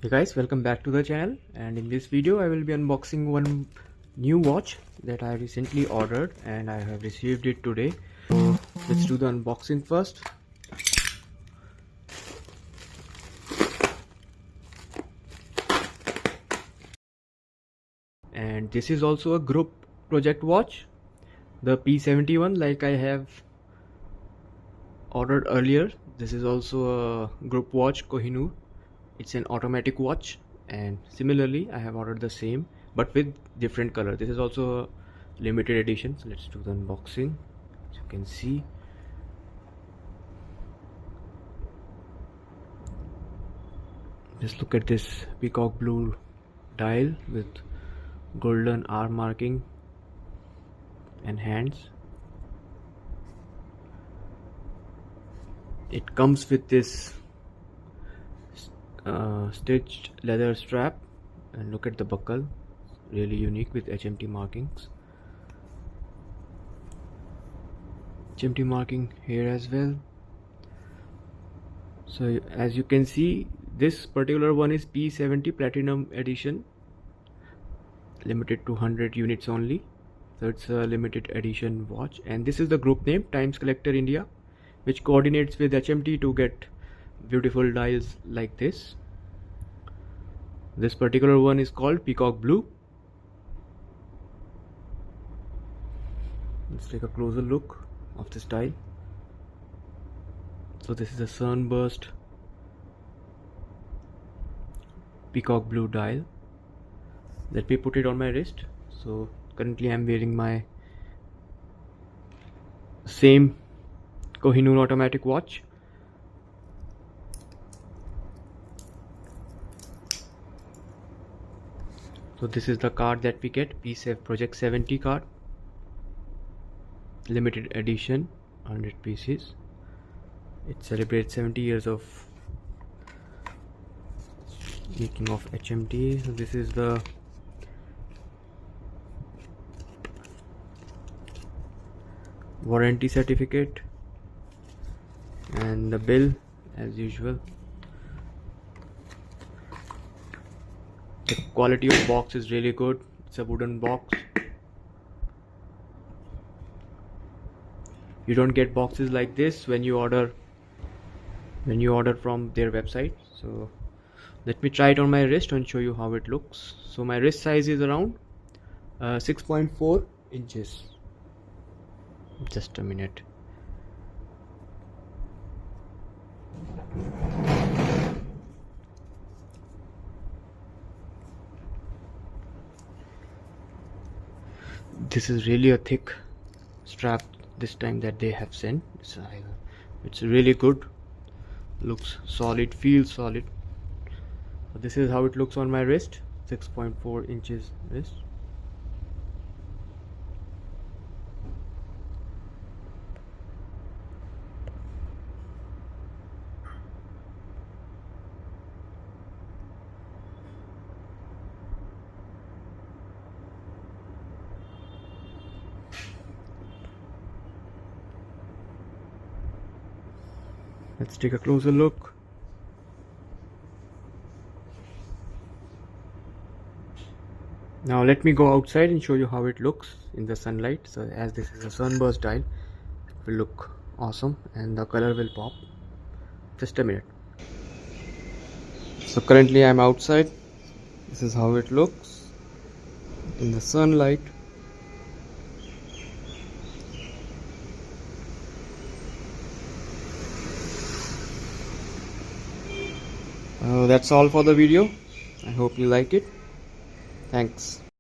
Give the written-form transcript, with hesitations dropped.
Hey guys, welcome back to the channel, and in this video I will be unboxing one new watch that I recently ordered and I have received it today. So let's do the unboxing first. And this is also a group project watch, the P71, like I have ordered earlier. This is also a group watch, Kohinoor. It's an automatic watch, and similarly I have ordered the same but with different color. This is also a limited edition, so let's do the unboxing. As you can see, just look at this peacock blue dial with golden R marking and hands. It comes with this stitched leather strap, and look at the buckle, really unique with HMT markings. HMT marking here as well. So as you can see, this particular one is P70 Platinum Edition, limited to 100 units only. So it's a limited edition watch, and this is the group name, Times Collector India, which coordinates with HMT to get beautiful dials like this. This particular one is called Peacock Blue. Let's take a closer look of this dial. So this is a Sunburst Peacock Blue dial. Let me put it on my wrist. So currently I'm wearing my same Kohinoor automatic watch. So this is the card that we get, PSEF Project 70 card, limited edition, 100 pieces. It celebrates 70 years of making of HMT. So this is the warranty certificate and the bill as usual. The quality of box is really good. It's a wooden box. You don't get boxes like this when you order from their website. So let me try it on my wrist and show you how it looks. So my wrist size is around 6.4 inches. Just a minute. This is really a thick strap this time that they have sent. It's really good, looks solid, feels solid. So this is how it looks on my wrist, 6.4 inches wrist. Let's take a closer look. Now let me go outside and show you how it looks in the sunlight. So as this is a sunburst dial, it will look awesome and the color will pop. Just a minute. So currently I'm outside. This is how it looks in the sunlight. That's all for the video. I hope you like it. Thanks.